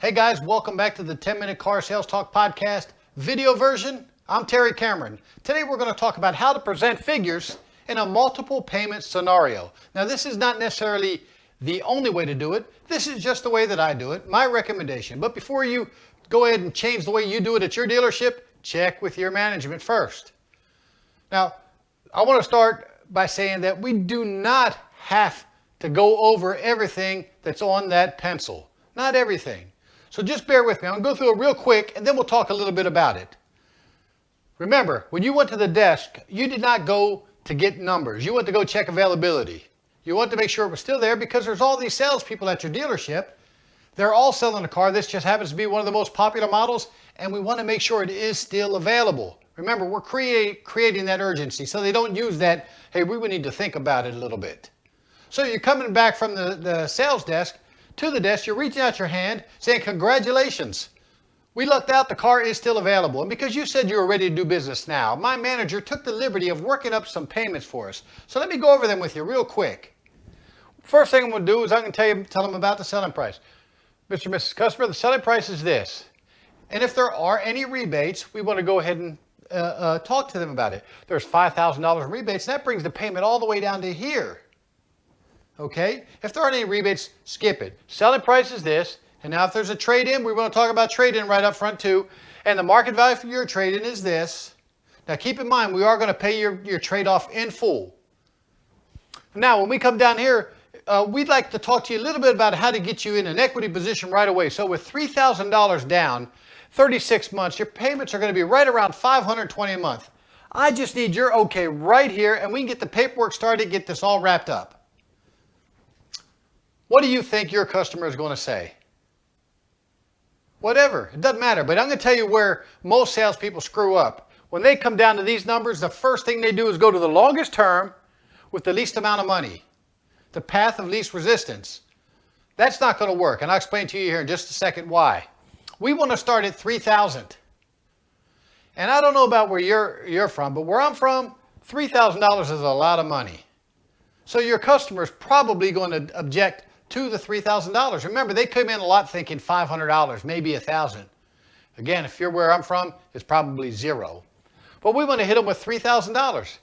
Hey guys, welcome back to the 10-Minute Car Sales Talk Podcast video version. I'm Terry Cameron. Today we're going to talk about how to present figures in a multiple payment scenario. Now this is not necessarily the only way to do it. This is just the way that I do it, my recommendation. But before you go ahead and change the way you do it at your dealership, check with your management first. Now, I want to start by saying that we do not have to go over everything that's on that pencil. Not everything. So just bear with me. I'm going to go through it real quick and then we'll talk a little bit about it. Remember, when you went to the desk, you did not go to get numbers. You went to go check availability. You want to make sure it was still there because there's all these salespeople at your dealership. They're all selling a car. This just happens to be one of the most popular models and we want to make sure it is still available. Remember, we're creating that urgency so they don't use that, hey, we would need to think about it a little bit. So you're coming back from the sales desk to the desk, you're reaching out your hand saying, congratulations, we lucked out, the car is still available. And because you said you were ready to do business now, my manager took the liberty of working up some payments for us. So let me go over them with you real quick. First thing I'm going to do is I'm going to tell them about the selling price. Mr. and Mrs. Customer, the selling price is this. And if there are any rebates, we want to go ahead and talk to them about it. There's $5,000 in rebates, and that brings the payment all the way down to here. Okay? If there aren't any rebates, skip it. Selling price is this. And now if there's a trade-in, we want to talk about trade-in right up front too. And the market value for your trade-in is this. Now keep in mind, we are going to pay your trade-off in full. Now when we come down here, we'd like to talk to you a little bit about how to get you in an equity position right away. So with $3,000 down, 36 months, your payments are going to be right around $520 a month. I just need your okay right here and we can get the paperwork started, get this all wrapped up. What do you think your customer is going to say? Whatever, it doesn't matter. But I'm going to tell you where most salespeople screw up. When they come down to these numbers, the first thing they do is go to the longest term with the least amount of money. The path of least resistance. That's not going to work. And I'll explain to you here in just a second why. We want to start at $3,000. And I don't know about where you're from, but where I'm from, $3,000 is a lot of money. So your customer is probably going to object to the $3,000. Remember, they come in a lot thinking $500, maybe $1,000. Again, if you're where I'm from, it's probably zero. But we want to hit them with $3,000.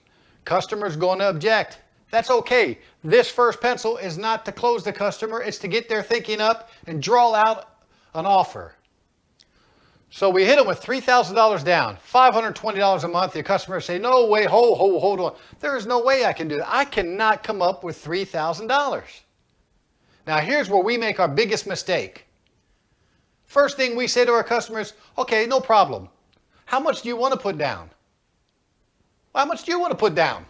Customer's going to object. That's okay. This first pencil is not to close the customer. It's to get their thinking up and draw out an offer. So we hit them with $3,000 down, $520 a month. The customer say, no way, hold on. There is no way I can do that. I cannot come up with $3,000. Now here's where we make our biggest mistake. First thing we say to our customers, okay, no problem. How much do you want to put down? How much do you want to put down?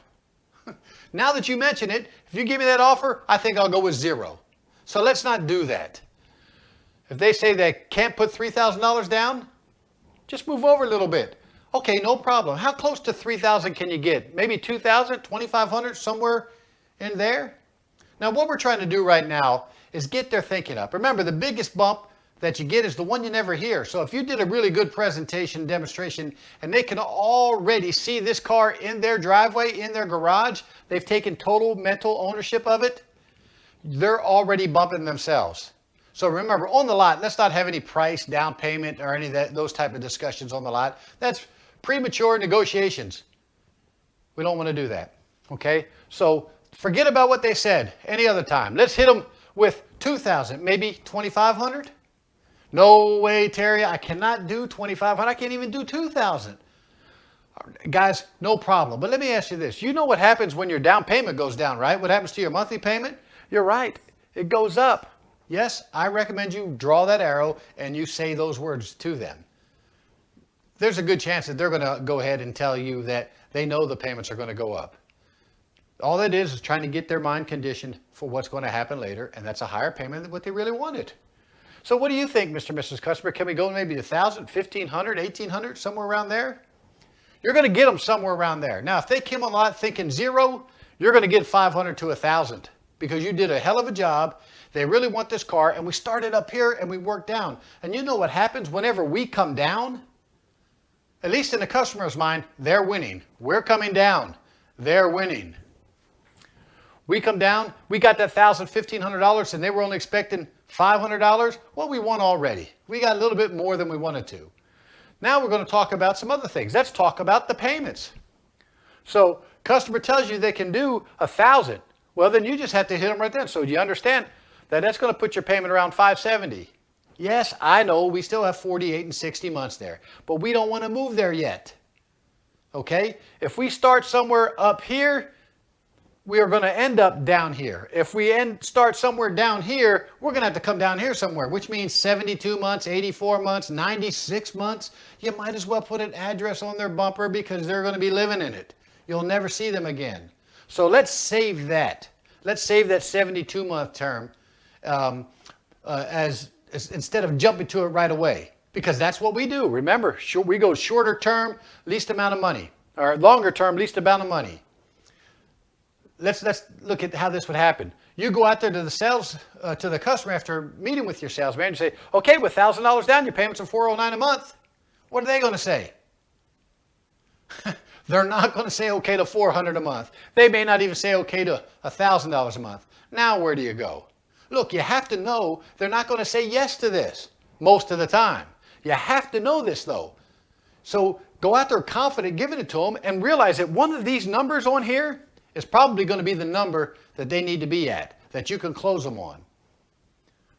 Now that you mention it, if you give me that offer, I think I'll go with zero. So let's not do that. If they say they can't put $3,000 down, just move over a little bit. Okay, no problem. How close to $3,000 can you get? Maybe $2,000, $2,500, somewhere in there? Now what we're trying to do right now is get their thinking up. Remember, the biggest bump that you get is the one you never hear. So if you did a really good presentation, demonstration, and they can already see this car in their driveway, in their garage, they've taken total mental ownership of it, they're already bumping themselves. So remember, on the lot, let's not have any price, down payment, or any of those type of discussions on the lot. That's premature negotiations. We don't want to do that, okay? So forget about what they said any other time. Let's hit them with $2,000, maybe $2,500. No way, Terry, I cannot do $2,500. I can't even do $2,000. Guys, no problem. But let me ask you this. You know what happens when your down payment goes down, right? What happens to your monthly payment? You're right. It goes up. Yes, I recommend you draw that arrow and you say those words to them. There's a good chance that they're going to go ahead and tell you that they know the payments are going to go up. All that is trying to get their mind conditioned for what's going to happen later, and that's a higher payment than what they really wanted. So what do you think, Mr. and Mrs. Customer? Can we go maybe $1,000, $1,500, $1,800, somewhere around there? You're going to get them somewhere around there. Now, if they came on a lot thinking zero, you're going to get $500 to $1,000 because you did a hell of a job. They really want this car, and we started up here and we worked down. And you know what happens whenever we come down? At least in the customer's mind, they're winning. We're coming down. They're winning. We come down, we got that $1,000, $1,500, and they were only expecting $500. Well, we won already. We got a little bit more than we wanted to. Now we're going to talk about some other things. Let's talk about the payments. So customer tells you they can do $1,000. Well, then you just have to hit them right then. So do you understand that that's going to put your payment around $570? Yes, I know we still have 48 and 60 months there, but we don't want to move there yet. Okay? If we start somewhere up here, we are going to end up down here. If we start somewhere down here, we're going to have to come down here somewhere, which means 72 months, 84 months, 96 months. You might as well put an address on their bumper because they're going to be living in it. You'll never see them again. So let's save that. Let's save that 72-month term as instead of jumping to it right away, because that's what we do. Remember, we go shorter term, least amount of money, or longer term, least amount of money. Let's look at how this would happen. You go out there to the customer after meeting with your sales manager and say, okay, with $1,000 down, your payments are $409 a month. What are they going to say? They're not going to say okay to $400 a month. They may not even say okay to $1,000 a month. Now where do you go? Look, you have to know they're not going to say yes to this most of the time. You have to know this though. So go out there confident giving it to them and realize that one of these numbers on here is probably going to be the number that they need to be at, that you can close them on.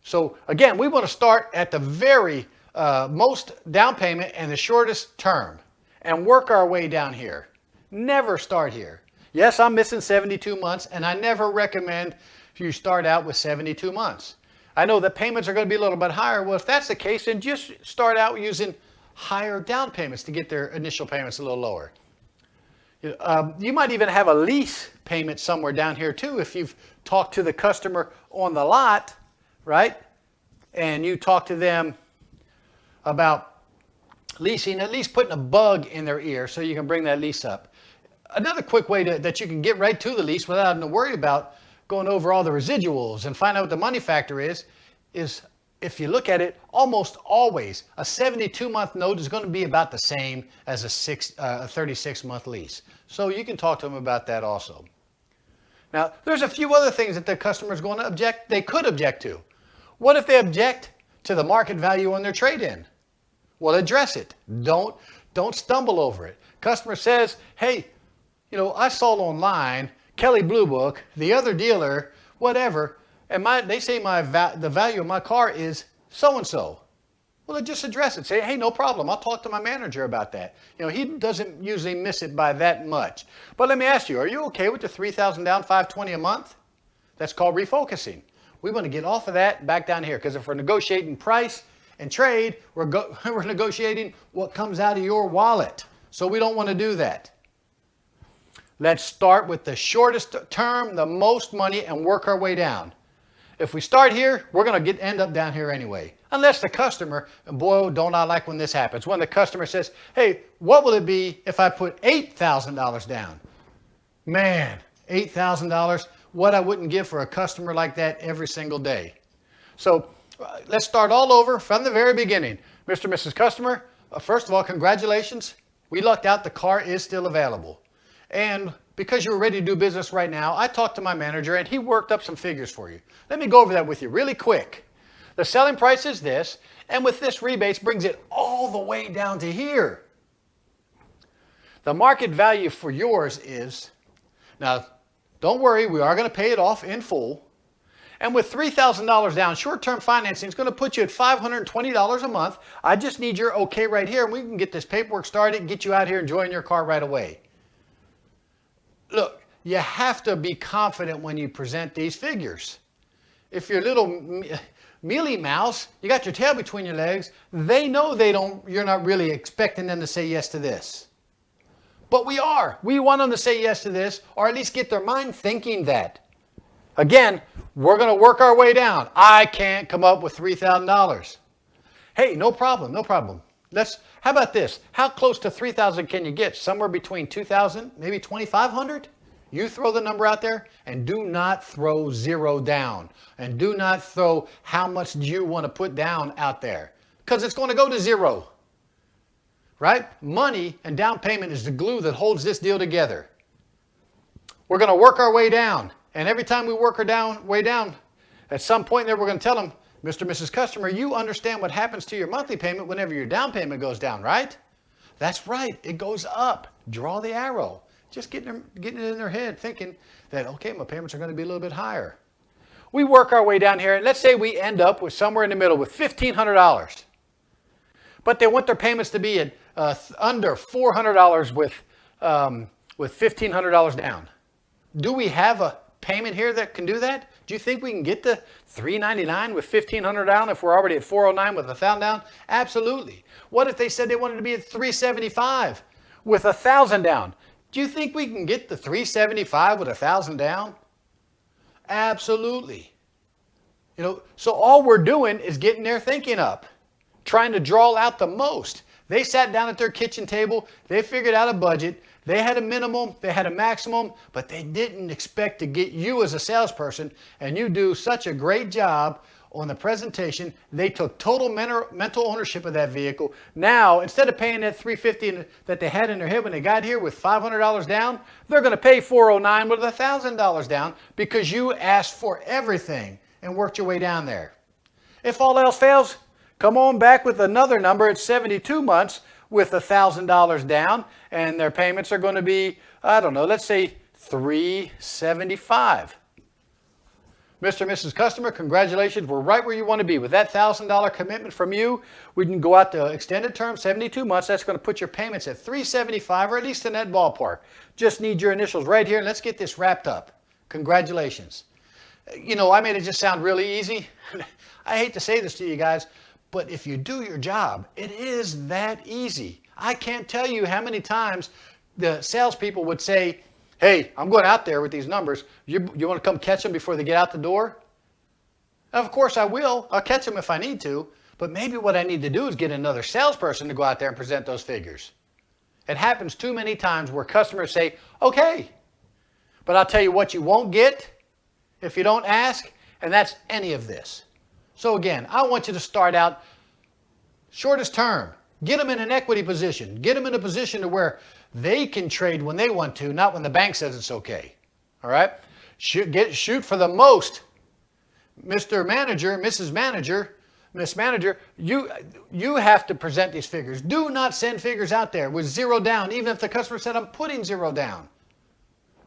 So again, we want to start at the very most down payment and the shortest term and work our way down here. Never start here. Yes, I'm missing 72 months, and I never recommend you start out with 72 months. I know that payments are going to be a little bit higher. Well, if that's the case, then just start out using higher down payments to get their initial payments a little lower. You might even have a lease payment somewhere down here too if you've talked to the customer on the lot, right? And you talk to them about leasing, at least putting a bug in their ear so you can bring that lease up. Another quick way that you can get right to the lease without having to worry about going over all the residuals and find out what the money factor is if you look at it, almost always a 72-month note is going to be about the same as a 36-month lease. So you can talk to them about that also. Now, there's a few other things that the customer is going to they could object to. What if they object to the market value on their trade-in? Well, address it. Don't stumble over it. Customer says, hey, I saw online, Kelley Blue Book, the other dealer, whatever, and they say the value of my car is so-and-so. Well, just address it. Say, hey, no problem. I'll talk to my manager about that. He doesn't usually miss it by that much. But let me ask you, are you okay with the $3,000 down, $520 a month? That's called refocusing. We want to get off of that and back down here, because if we're negotiating price and trade, we're negotiating what comes out of your wallet. So we don't want to do that. Let's start with the shortest term, the most money, and work our way down. If we start here, we're going to end up down here anyway. Unless the customer, and boy, don't I like when this happens, when the customer says, hey, what will it be if I put $8,000 down? Man, $8,000, what I wouldn't give for a customer like that every single day. So let's start all over from the very beginning. Mr. and Mrs. Customer, first of all, congratulations. We lucked out. The car is still available. And because you're ready to do business right now, I talked to my manager and he worked up some figures for you. Let me go over that with you really quick. The selling price is this, and with this rebates brings it all the way down to here. The market value for yours is, now don't worry, we are going to pay it off in full. And with $3,000 down, short-term financing is going to put you at $520 a month. I just need your okay right here, and we can get this paperwork started and get you out here enjoying your car right away. Look, you have to be confident when you present these figures. If you're a little mealy mouse, you got your tail between your legs, they know you're not really expecting them to say yes to this. But we are. We want them to say yes to this, or at least get their mind thinking that. Again, we're going to work our way down. I can't come up with $3,000. Hey, no problem, no problem. How about this? How close to $3,000 can you get? Somewhere between $2,000, maybe $2,500? You throw the number out there, and do not throw zero down. And do not throw how much do you want to put down out there, because it's going to go to zero. Right? Money and down payment is the glue that holds this deal together. We're going to work our way down. And every time we work her down, way down, at some point there we're going to tell them, Mr. and Mrs. Customer, you understand what happens to your monthly payment whenever your down payment goes down, right? That's right. It goes up. Draw the arrow. Just getting it in their head, thinking that, okay, my payments are going to be a little bit higher. We work our way down here, and let's say we end up with somewhere in the middle with $1,500. But they want their payments to be at under $400 with $1,500 down. Do we have a payment here that can do that? Do you think we can get to $399 with $1,500 down if we're already at $409 with $1,000 down? Absolutely. What if they said they wanted to be at $375 with $1,000 down? Do you think we can get the $375 with $1,000 down? Absolutely. You know, so all we're doing is getting their thinking up, trying to draw out the most. They sat down at their kitchen table, they figured out a budget, they had a minimum, they had a maximum, but they didn't expect to get you as a salesperson, and you do such a great job on the presentation. They took total mental ownership of that vehicle. Now, instead of paying that $350 that they had in their head when they got here with $500 down, they're going to pay $409 with $1,000 down because you asked for everything and worked your way down there. If all else fails, come on back with another number at 72 months with $1,000 down, and their payments are going to be, I don't know, let's say $375. Mr. and Mrs. Customer, congratulations. We're right where you want to be. With that $1,000 commitment from you, we can go out to extended term, 72 months. That's going to put your payments at $375, or at least in that ballpark. Just need your initials right here, and let's get this wrapped up. Congratulations. You know, I made it just sound really easy. I hate to say this to you guys, but if you do your job, it is that easy. I can't tell you how many times the salespeople would say, hey, I'm going out there with these numbers. You want to come catch them before they get out the door? Of course I will. I'll catch them if I need to. But maybe what I need to do is get another salesperson to go out there and present those figures. It happens too many times where customers say, okay, but I'll tell you what you won't get if you don't ask, and that's any of this. So again, I want you to start out shortest term. Get them in an equity position. Get them in a position to where they can trade when they want to, not when the bank says it's okay. All right? Shoot for the most. Mr. Manager, Mrs. Manager, Miss Manager, you have to present these figures. Do not send figures out there with zero down, even if the customer said, I'm putting zero down.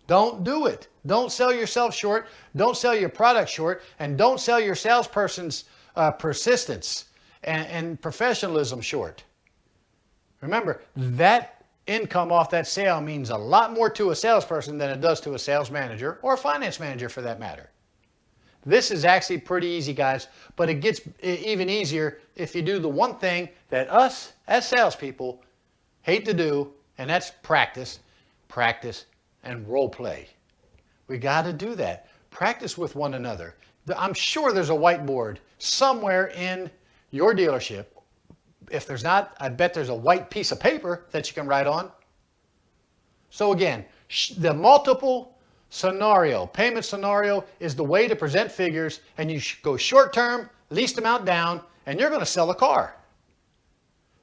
Don't do it. Don't sell yourself short. Don't sell your product short. And don't sell your salesperson's persistence and professionalism short. Remember, that income off that sale means a lot more to a salesperson than it does to a sales manager or a finance manager for that matter. This is actually pretty easy, guys, but it gets even easier if you do the one thing that us as salespeople hate to do, and that's practice, and role play. We got to do that. Practice with one another. I'm sure there's a whiteboard somewhere in your dealership. If there's not, I bet there's a white piece of paper that you can write on. So again, the multiple scenario, payment scenario is the way to present figures, and you go short term, least amount down, and you're going to sell a car.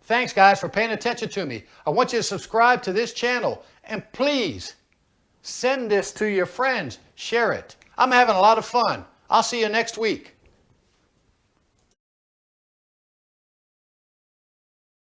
Thanks guys for paying attention to me. I want you to subscribe to this channel, and please send this to your friends. Share it. I'm having a lot of fun. I'll see you next week.